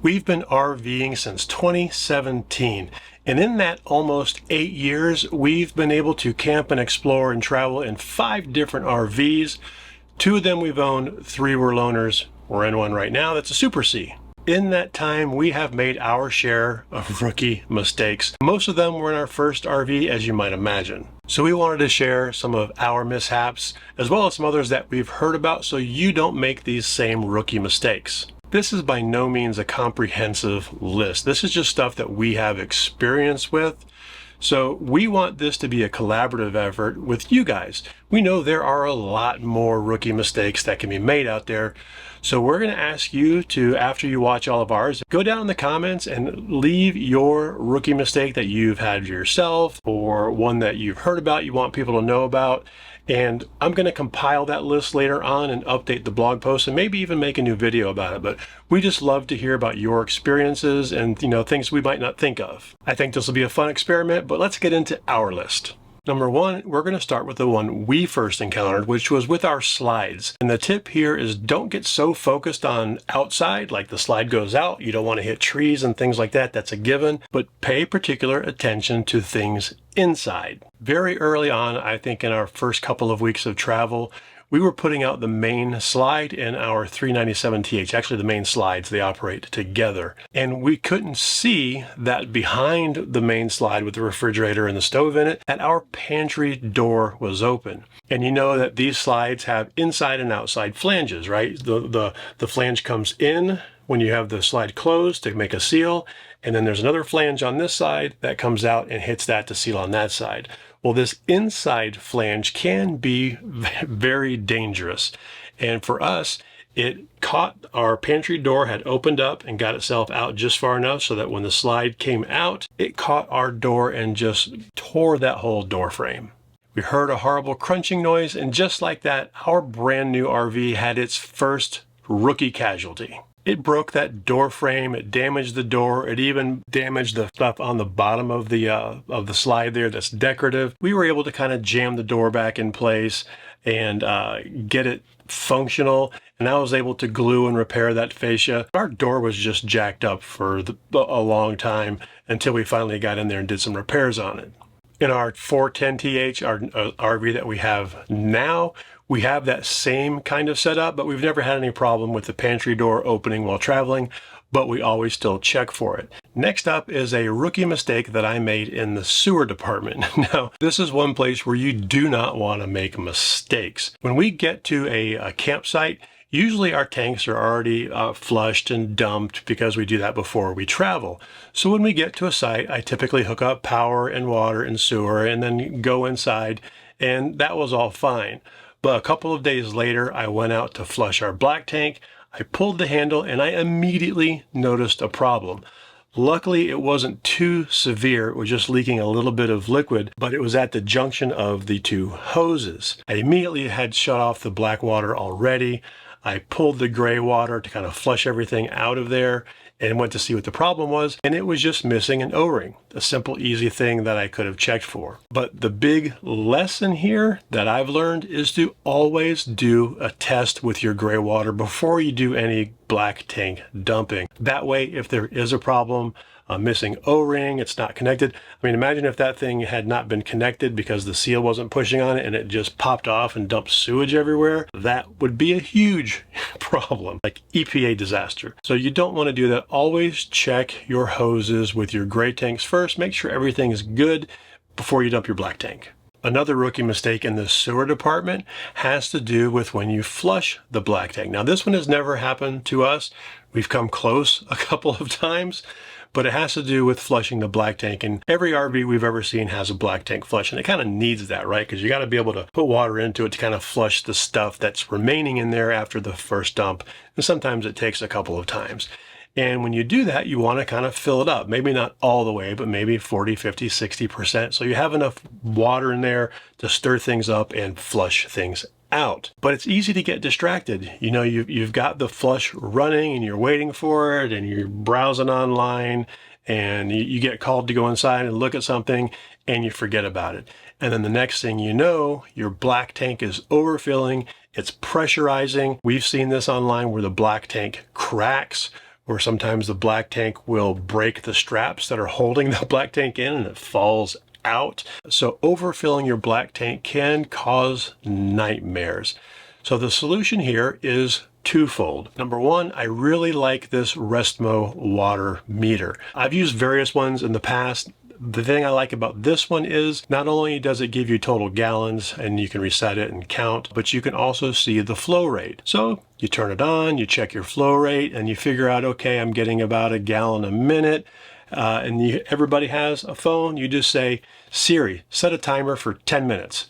We've been RVing since 2017, and in that almost 8 years, we've been able to camp and explore and travel in 5 different RVs. 2 of them we've owned, 3 were loaners. We're in one right now that's a Super C. In that time, we have made our share of rookie mistakes. Most of them were in our first RV, as you might imagine. So we wanted to share some of our mishaps, as well as some others that we've heard about, so you don't make these same rookie mistakes. This is by no means a comprehensive list. This is just stuff that we have experience with. So we want this to be a collaborative effort with you guys. We know there are a lot more rookie mistakes that can be made out there. So we're going to ask you to, after you watch all of ours, go down in the comments and leave your rookie mistake that you've had yourself or one that you've heard about, you want people to know about. And I'm going to compile that list later on and update the blog post and maybe even make a new video about it. But we just love to hear about your experiences and, things we might not think of. I think this will be a fun experiment, but let's get into our list. Number 1, we're going to start with the one we first encountered, which was with our slides. And the tip here is don't get so focused on outside, like the slide goes out. You don't want to hit trees and things like that. That's a given. But pay particular attention to things inside. Very early on, I think in our first couple of weeks of travel, we were putting out the main slide in our 397TH, actually the main slides, they operate together. And we couldn't see that behind the main slide with the refrigerator and the stove in it, that our pantry door was open. And you know that these slides have inside and outside flanges, right? The flange comes in when you have the slide closed to make a seal, and then there's another flange on this side that comes out and hits that to seal on that side. Well, this inside flange can be very dangerous. And for us, it caught our pantry door, had opened up and got itself out just far enough so that when the slide came out, it caught our door and just tore that whole door frame. We heard a horrible crunching noise, and just like that, our brand new RV had its first rookie casualty. It broke that door frame, it damaged the door, it even damaged the stuff on the bottom of the slide there that's decorative. We were able to kind of jam the door back in place and get it functional, and I was able to glue and repair that fascia. Our door was just jacked up for a long time until we finally got in there and did some repairs on it. In our 410TH, our RV that we have now, we have that same kind of setup, but we've never had any problem with the pantry door opening while traveling, but we always still check for it. Next up is a rookie mistake that I made in the sewer department. Now, this is one place where you do not want to make mistakes. When we get to a campsite, usually our tanks are already flushed and dumped because we do that before we travel. So when we get to a site, I typically hook up power and water and sewer and then go inside, and that was all fine. But a couple of days later, I went out to flush our black tank. I pulled the handle and I immediately noticed a problem. Luckily, it wasn't too severe. It was just leaking a little bit of liquid, but it was at the junction of the 2 hoses. I immediately had shut off the black water already. I pulled the gray water to kind of flush everything out of there and went to see what the problem was, and it was just missing an O-ring. A simple, easy thing that I could have checked for. But the big lesson here that I've learned is to always do a test with your gray water before you do any black tank dumping. That way, if there is a problem, a missing O-ring, it's not connected. I mean, imagine if that thing had not been connected because the seal wasn't pushing on it and it just popped off and dumped sewage everywhere. That would be a huge problem, like EPA disaster. So you don't want to do that. Always check your hoses with your gray tanks first. Make sure everything is good before you dump your black tank. Another rookie mistake in the sewer department has to do with when you flush the black tank. Now, this one has never happened to us. We've come close a couple of times, but it has to do with flushing the black tank. And every RV we've ever seen has a black tank flush, and it kind of needs that, right? Because you got to be able to put water into it to kind of flush the stuff that's remaining in there after the first dump. And sometimes it takes a couple of times. And when you do that, you want to kind of fill it up. Maybe not all the way, but maybe 40, 50, 60%. So you have enough water in there to stir things up and flush things out. But it's easy to get distracted. You know, you've got the flush running and you're waiting for it and you're browsing online and you get called to go inside and look at something and you forget about it. And then the next thing you know, your black tank is overfilling, it's pressurizing. We've seen this online where the black tank cracks where sometimes the black tank will break the straps that are holding the black tank in and it falls out. So overfilling your black tank can cause nightmares. So the solution here is twofold. Number one, I really like this Restmo water meter. I've used various ones in the past. The thing I like about this one is not only does it give you total gallons and you can reset it and count, but you can also see the flow rate. So you turn it on, you check your flow rate, and you figure out, okay, I'm getting about a gallon a minute. Everybody has a phone. You just say, Siri, set a timer for 10 minutes.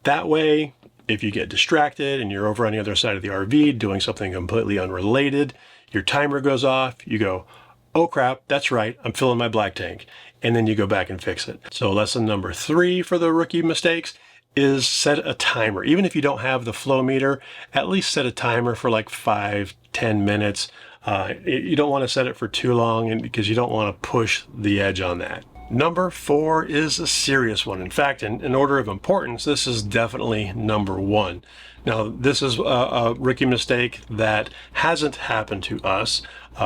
That way, if you get distracted and you're over on the other side of the RV doing something completely unrelated, your timer goes off, you go, oh crap, that's right, I'm filling my black tank. And then you go back and fix it. So lesson number 3 for the rookie mistakes is set a timer. Even if you don't have the flow meter, at least set a timer for like 5-10 minutes. You don't want to set it for too long because you don't want to push the edge on that. Number 4 is a serious one. In fact, in order of importance, this is definitely number 1. Now, this is a rookie mistake that hasn't happened to us,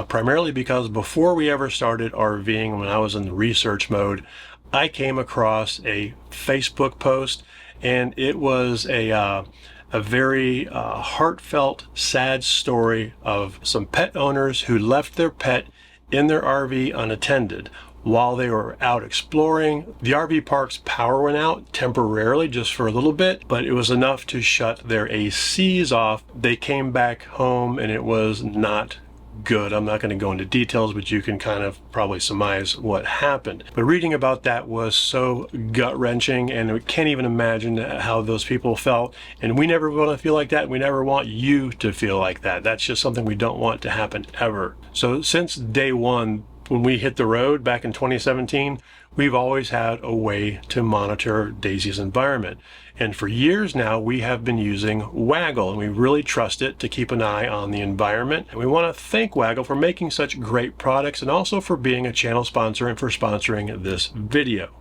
primarily because before we ever started RVing, when I was in the research mode, I came across a Facebook post, and it was a very heartfelt, sad story of some pet owners who left their pet in their RV unattended. While they were out exploring, the RV park's power went out temporarily, just for a little bit, but it was enough to shut their ACs off. They came back home and it was not good. I'm not going to go into details, but you can kind of probably surmise what happened. But reading about that was so gut-wrenching, and we can't even imagine how those people felt. And we never want to feel like that. We never want you to feel like that. That's just something we don't want to happen ever. So since day one, when we hit the road back in 2017, we've always had a way to monitor Daisy's environment. And for years now, we have been using Waggle, and we really trust it to keep an eye on the environment. And we want to thank Waggle for making such great products and also for being a channel sponsor and for sponsoring this video.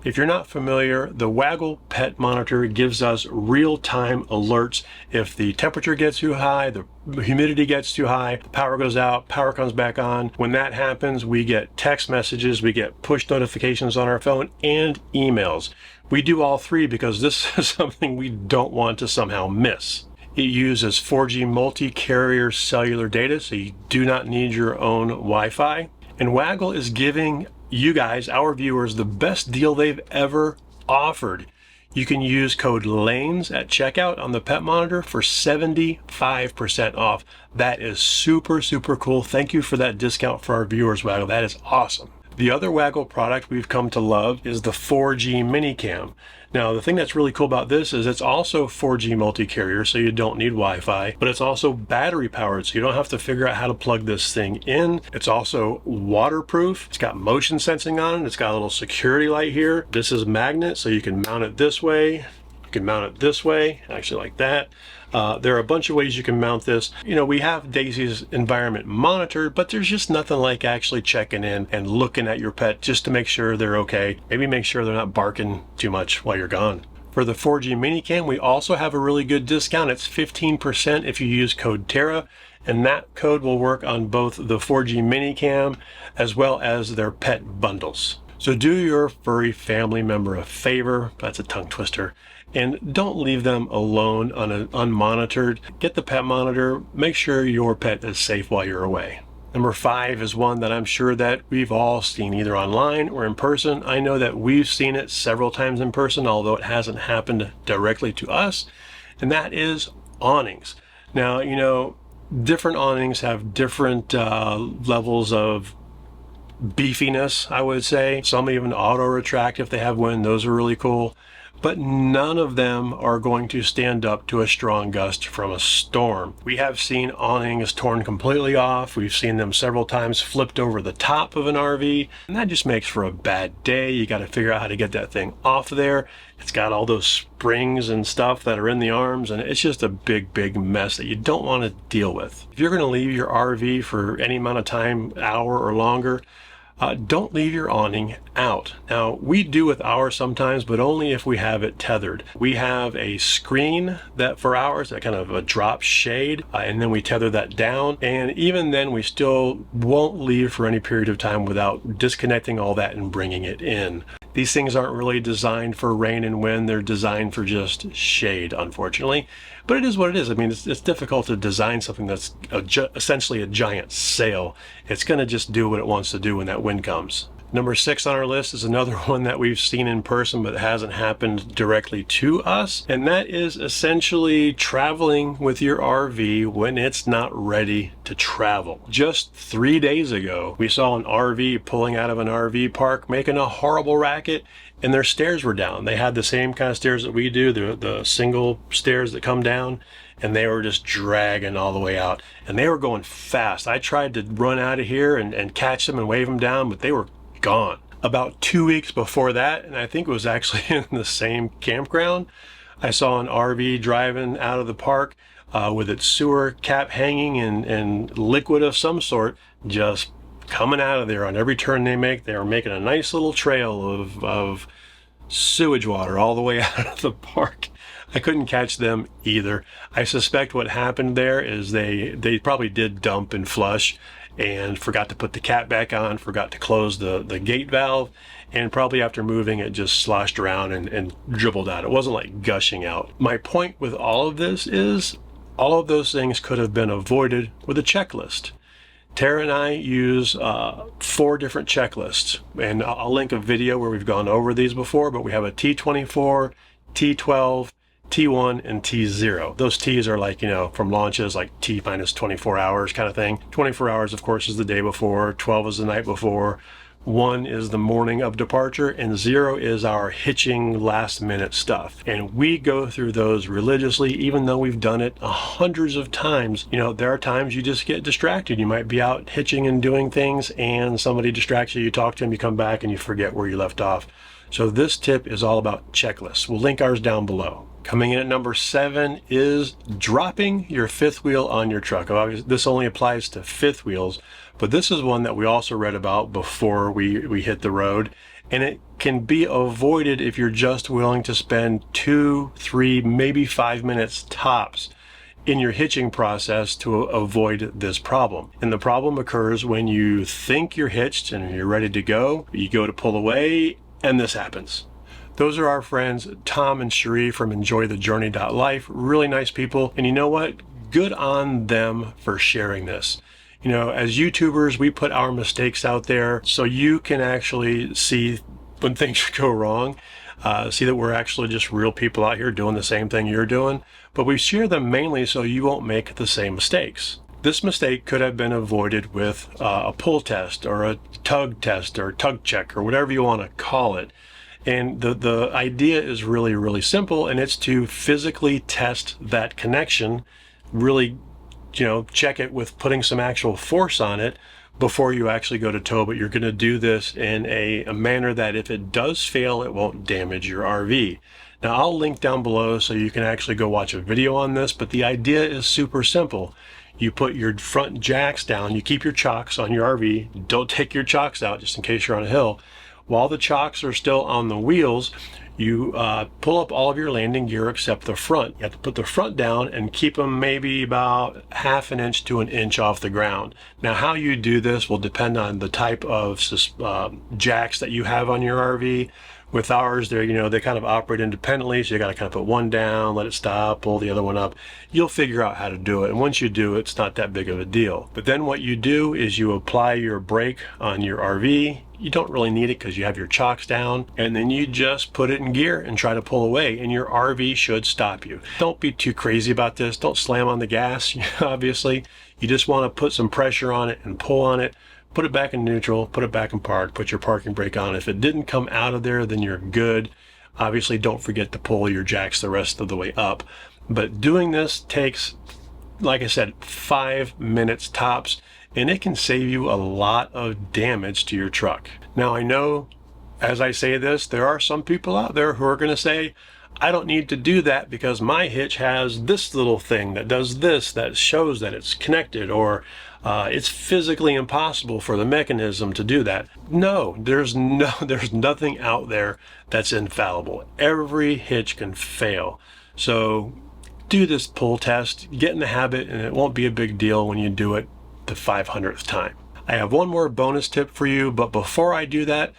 If you're not familiar, the Waggle Pet Monitor gives us real-time alerts. If the temperature gets too high, the humidity gets too high, the power goes out, power comes back on. When that happens, we get text messages, we get push notifications on our phone, and emails. We do all 3 because this is something we don't want to somehow miss. It uses 4G multi-carrier cellular data, so you do not need your own Wi-Fi. And Waggle is giving you guys, our viewers, the best deal they've ever offered. You can use code LANES at checkout on the Pet Monitor for 75% off. That is super, super cool. Thank you for that discount for our viewers, Waggle. That is awesome. The other Waggle product we've come to love is the 4G Minicam. Now, the thing that's really cool about this is it's also 4G multi-carrier, so you don't need Wi-Fi, but it's also battery powered, so you don't have to figure out how to plug this thing in. It's also waterproof. It's got motion sensing on it. It's got a little security light here. This is magnet, so you can mount it this way. You can mount it this way, actually like that. There are a bunch of ways you can mount this. You know, we have Daisy's environment monitored, but there's just nothing like actually checking in and looking at your pet just to make sure they're okay. Maybe make sure they're not barking too much while you're gone. For the 4G Minicam, we also have a really good discount. It's 15% if you use code TERRA, and that code will work on both the 4G Minicam as well as their pet bundles. So do your furry family member a favor, that's a tongue twister, and don't leave them alone unmonitored. Get the Pet Monitor, make sure your pet is safe while you're away. Number 5 is one that I'm sure that we've all seen either online or in person. I know that we've seen it several times in person, although it hasn't happened directly to us, and that is awnings. Now, you know, different awnings have different levels of beefiness, I would say. Some even auto retract if they have wind. Those are really cool. But none of them are going to stand up to a strong gust from a storm. We have seen awnings torn completely off. We've seen them several times flipped over the top of an RV, and that just makes for a bad day. You got to figure out how to get that thing off there. It's got all those springs and stuff that are in the arms, and it's just a big, big mess that you don't want to deal with. If you're going to leave your RV for any amount of time, hour or longer, Don't leave your awning out. Now, we do with ours sometimes, but only if we have it tethered. We have a screen that for ours, that kind of a drop shade, and then we tether that down. And even then, we still won't leave for any period of time without disconnecting all that and bringing it in. These things aren't really designed for rain and wind. They're designed for just shade, unfortunately. But it is what it is. I mean, it's difficult to design something that's essentially a giant sail. It's going to just do what it wants to do when that wind comes. Number 6 on our list is another one that we've seen in person but hasn't happened directly to us, and that is essentially traveling with your RV when it's not ready to travel. Just 3 days ago, we saw an RV pulling out of an RV park making a horrible racket, and their stairs were down. They had the same kind of stairs that we do, the single stairs that come down, and they were just dragging all the way out, and they were going fast. I tried to run out of here and catch them and wave them down, but they were gone. About 2 weeks before that, and I think it was actually in the same campground, I saw an RV driving out of the park with its sewer cap hanging and liquid of some sort just coming out of there. On every turn they make, they were making a nice little trail of sewage water all the way out of the park. I couldn't catch them either. I suspect what happened there is they probably did dump and flush and forgot to put the cap back on, forgot to close the gate valve, and probably after moving it just sloshed around and dribbled out. It wasn't like gushing out. My point with all of this is all of those things could have been avoided with a checklist. Tara and I use 4 different checklists, and I'll link a video where we've gone over these before, but we have a T24, T12, T1, and T0. Those T's are like, from launches, like T minus 24 hours kind of thing. 24 hours, of course, is the day before, 12 is the night before, 1 is the morning of departure, and 0 is our hitching last minute stuff. And we go through those religiously, even though we've done it hundreds of times. There are times you just get distracted. You might be out hitching and doing things and somebody distracts you, you talk to them, you come back and you forget where you left off. So this tip is all about checklists. We'll link ours down below. Coming in at number 7 is dropping your 5th wheel on your truck. Obviously, this only applies to 5th wheels, but this is one that we also read about before we hit the road, and it can be avoided if you're just willing to spend 2, 3, maybe 5 minutes tops in your hitching process to avoid this problem. And the problem occurs when you think you're hitched and you're ready to go, you go to pull away, and this happens. Those are our friends Tom and Cherie from enjoythejourney.life. Really nice people. And you know what? Good on them for sharing this. As YouTubers, we put our mistakes out there so you can actually see when things go wrong. See that we're actually just real people out here doing the same thing you're doing. But we share them mainly so you won't make the same mistakes. This mistake could have been avoided with a pull test or a tug test or tug check or whatever you want to call it. And the idea is really, really simple, and it's to physically test that connection, really, check it with putting some actual force on it before you actually go to tow. But you're going to do this in a manner that if it does fail, it won't damage your RV. Now, I'll link down below so you can actually go watch a video on this, but the idea is super simple. You put your front jacks down, you keep your chocks on your RV, don't take your chocks out just in case you're on a hill. While the chocks are still on the wheels, you pull up all of your landing gear except the front. You have to put the front down and keep them maybe about 1/2 inch to 1 inch off the ground. Now, how you do this will depend on the type of jacks that you have on your RV. With ours, they kind of operate independently, so you got to kind of put one down, let it stop, pull the other one up. You'll figure out how to do it, and once you do, it's not that big of a deal. But then what you do is you apply your brake on your RV. You don't really need it because you have your chocks down, and then you just put it in gear and try to pull away, and your RV should stop you. Don't be too crazy about this. Don't slam on the gas, obviously. You just want to put some pressure on it and pull on it. Put it back in neutral, put it back in park, put your parking brake on. If it didn't come out of there, then you're good. Obviously, don't forget to pull your jacks the rest of the way up. But doing this takes, like I said, 5 minutes tops, and it can save you a lot of damage to your truck. Now, I know as I say this, there are some people out there who are going to say, I don't need to do that because my hitch has this little thing that does this, that shows that it's connected, or It's physically impossible for the mechanism to do that. No, there's nothing out there that's infallible. Every hitch can fail. So do this pull test, get in the habit, and it won't be a big deal when you do it the 500th time. I have one more bonus tip for you, but before I do that,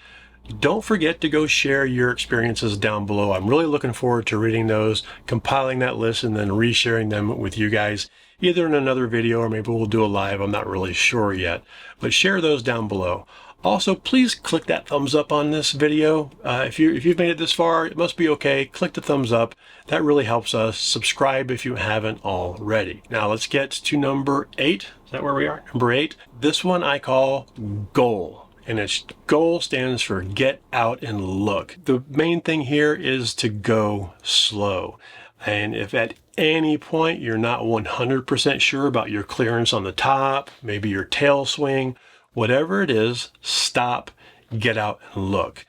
don't forget to go share your experiences down below. I'm really looking forward to reading those, compiling that list, and then resharing them with you guys, either in another video or maybe we'll do a live. I'm not really sure yet, but share those down below. Also, please click that thumbs up on this video. If you've made it this far, it must be okay. Click the thumbs up. That really helps us. Subscribe if you haven't already. Now let's get to number 8. Is that where we are? Number 8. This one I call goal. And its goal stands for get out and look. The main thing here is to go slow. And if at any point you're not 100% sure about your clearance on the top, maybe your tail swing, whatever it is, stop, get out and look.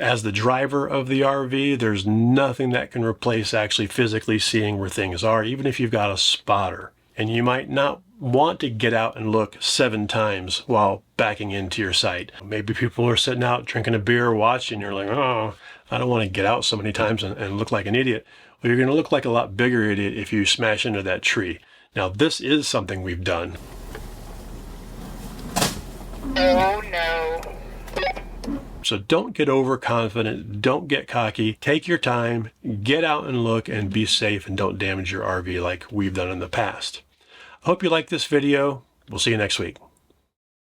As the driver of the RV, there's nothing that can replace actually physically seeing where things are, even if you've got a spotter. And you might not want to get out and look 7 times while backing into your site. Maybe people are sitting out drinking a beer, watching, you're like, oh, I don't want to get out so many times and look like an idiot. Well, you're going to look like a lot bigger idiot if you smash into that tree. Now, this is something we've done. Oh no. So don't get overconfident, don't get cocky, take your time, get out and look, and be safe, and don't damage your RV like we've done in the past. I hope you like this video. We'll see you next week.